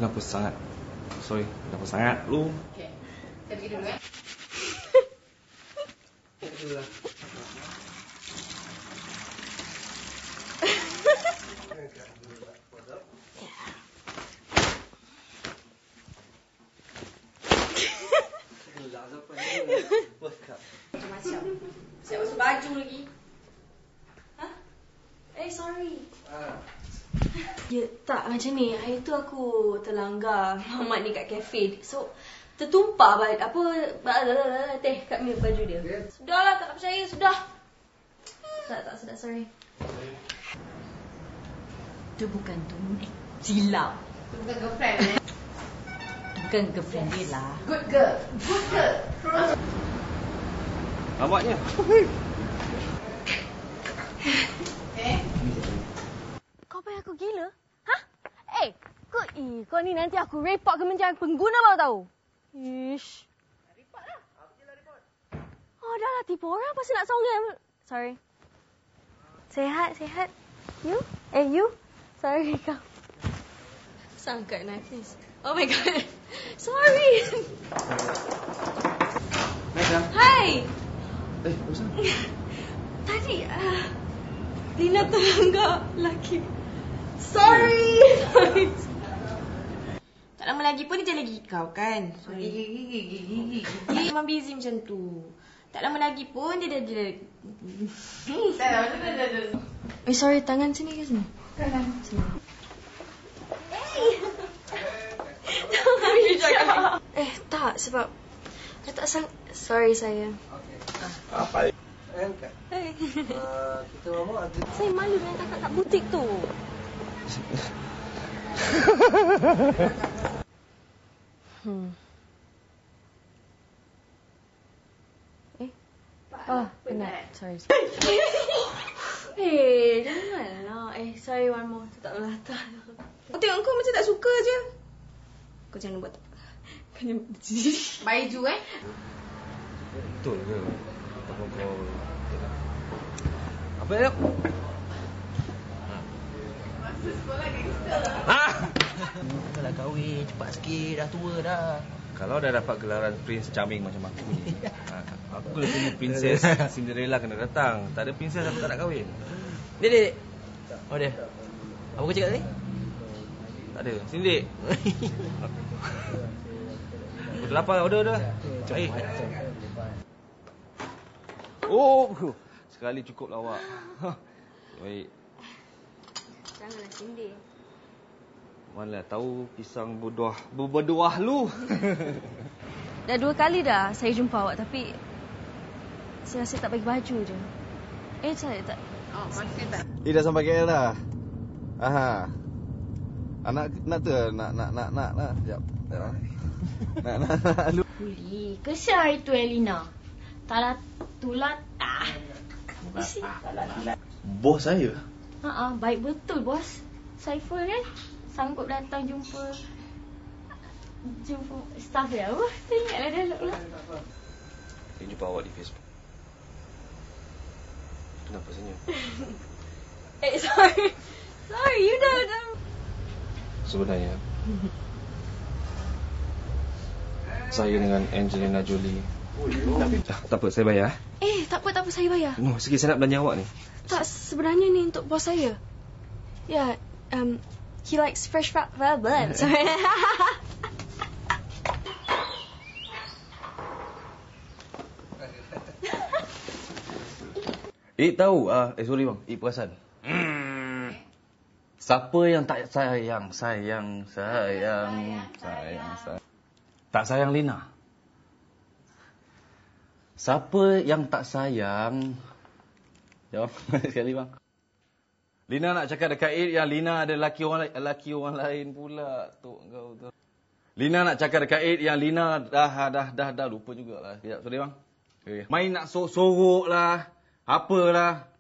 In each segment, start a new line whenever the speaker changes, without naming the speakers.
Kenapa sangat? Sorry, kenapa sangat lu?
Okay. Saya pergi dulu, Macam-macam. Saya basuh baju lagi. Hah? Sorry. Ya, tak macam ni. Hari tu aku terlanggar Muhammad ni kat kafe. So, tertumpah teh kat baju dia. Sudahlah, tak nak percaya. Sudah. Tak sudah, sorry.
Itu bukan tu. Silap.
Itu bukan girlfriend,
Bukan girlfriend dia lah.
Good girl. Good girl.
Awaknya.
Kau bayar aku gila? Hah? Kau ni nanti aku report Kementerian Pengguna baru tahu. Ish.
Report lah. Apa je lah report?
Oh, dah lah tipu orang pasti nak sorang. Sorry. Sehat. You? You? Sorry kau. Sangkat nafis. Oh my god. Sorry. Hai.
Usah.
Tadi Lina terlanggar lelaki. Sorry.
Tak lama lagi pun dia lagi kau kan. So, gigi. Memang busy macam tu. Tak lama lagi pun dia dah.
Sorry, tangan sini ke sini? Tangan sini. Tak, sebab saya tak sorry saya.
Apa?
Hey.
Kita mama ada.
Saya malu dengan kakak kat butik tu. Penat. Sorry. Janganlah. Sorry, one more. Tak melata.
Aku tengok kau macam tak suka je. Kau jangan buat baju
Betul ke? Apa kau... Apa ya?
Masa sekolah gangster.
Dah kahwin, cepat sikit, dah tua dah.
Kalau dah dapat gelaran Prince Charming macam aku ni, aku kena tunggu Princess Cinderella kena datang. Tak ada princess aku tak nak kahwin.
Dek. Oh dia. Apa kau cakap tadi?
Tak ada. Sini dek. Aku lapar, order. Air. Oh, sekali cukup lah awak. Baik.
Janganlah sindir.
Mana tahu pisang berbuah lu.
Dah 2 kali dah saya jumpa awak tapi saya rasa tak bagi baju je. Saya tak.
Oh, masih tak.
Dah sampai KL dah. Aha. Anak tu nak. Sekejap. Nak.
Puli. Kesian itu Elina. Tulat.
Bos saya?
Baik betul bos. Saiful kan? Sanggup datang jumpa staff dia. Saya ingatlah dialog lah.
Saya jumpa awak di Facebook. Kenapa senyum?
Sorry, you dah.
Sebenarnya saya dengan Angelina Jolie. Tak apa, saya bayar.
Tak apa, saya bayar.
No, sikit saya nak belanja awak ni.
Tak, sebenarnya ni untuk bos saya. Ya, he likes fresh velvet. Sorry.
Tahu sorry bang, perasan. Siapa yang tak sayang tak sayang Lina? Siapa yang tak sayang? Jawab sekali bang. Lina nak cakap dekat yang Lina ada lelaki orang lain pula. Tok kau tu. Lina nak cakap dekat yang Lina dah lupa jugalah. Sekejap, sorry bang. Okay. Main nak sorok lah. Apalah.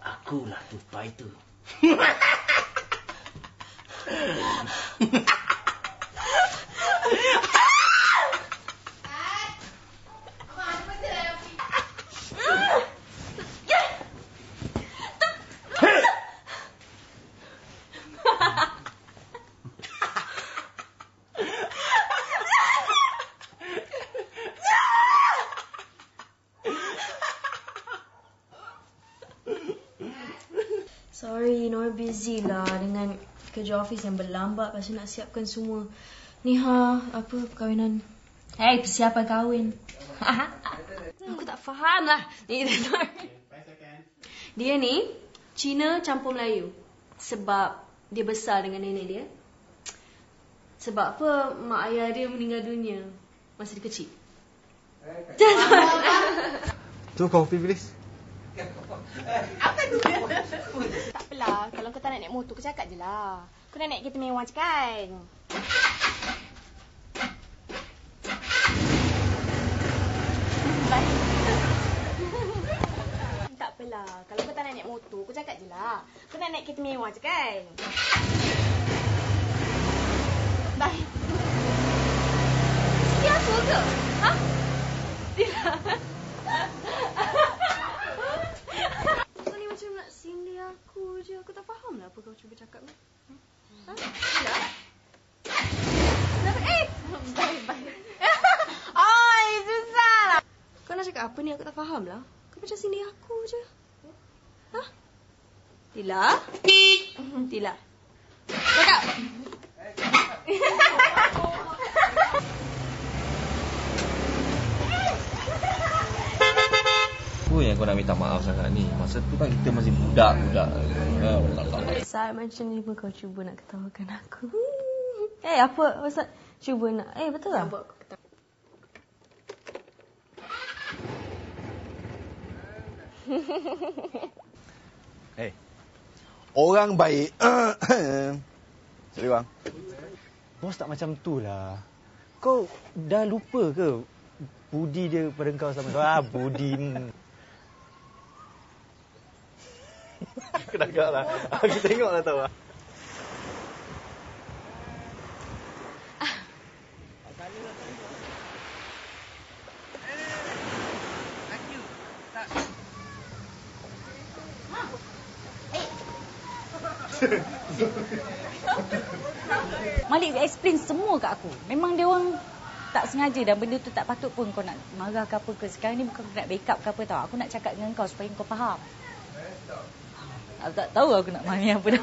Akulah tupai tu.
busy lah dengan kerja office yang berlambat. Lepas tu nak siapkan semua perkahwinan. Persiapan kahwin. Aku tak faham lah. Dia ni Cina campur Melayu. Sebab dia besar dengan nenek dia. Sebab apa mak ayah dia meninggal dunia masa dia kecil.
Tu kopi please.
Apa tu? Tak apalah. Kalau kau tak nak naik motor, kau cakap je lah. Kau nak naik kereta mewah je kan? Tak apalah. Kalau kau tak nak naik motor, kau cakap je lah. Kau nak naik kereta mewah je kan? Bye.
Dia aku ke? Ha? Dia. Kau ni macam nak sindir aku je. Aku tak faham lah apa kau cuba cakap ni. Ha? Dia.
Bye. Oi, susah lah.
Kau nak cakap apa ni? Aku tak faham lah. Kau macam sindir aku je. Ha? Tila? Tila. Cakap.
Apa yang kau nak minta maaf sangat ni? Masa tu kan kita masih budak-budak.
Saat macam ni pun kau cuba nak ketawakan aku. Apa? Ustaz cuba nak. Betul lah.
Orang baik. Sorry bang.
Bos tak macam tu lah. Kau dah lupa ke budi dia pada kau sama tu? Budi.
Aku dah agak lah. Aku tengok lah tahu lah.
Malik explain semua kat aku. Memang dia orang tak sengaja dan benda tu tak patut pun kau nak marah ke apa ke. Sekarang ni bukan aku nak backup ke apa tau. Aku nak cakap dengan kau supaya kau faham. Aku tak tahu aku nak mari apa dah.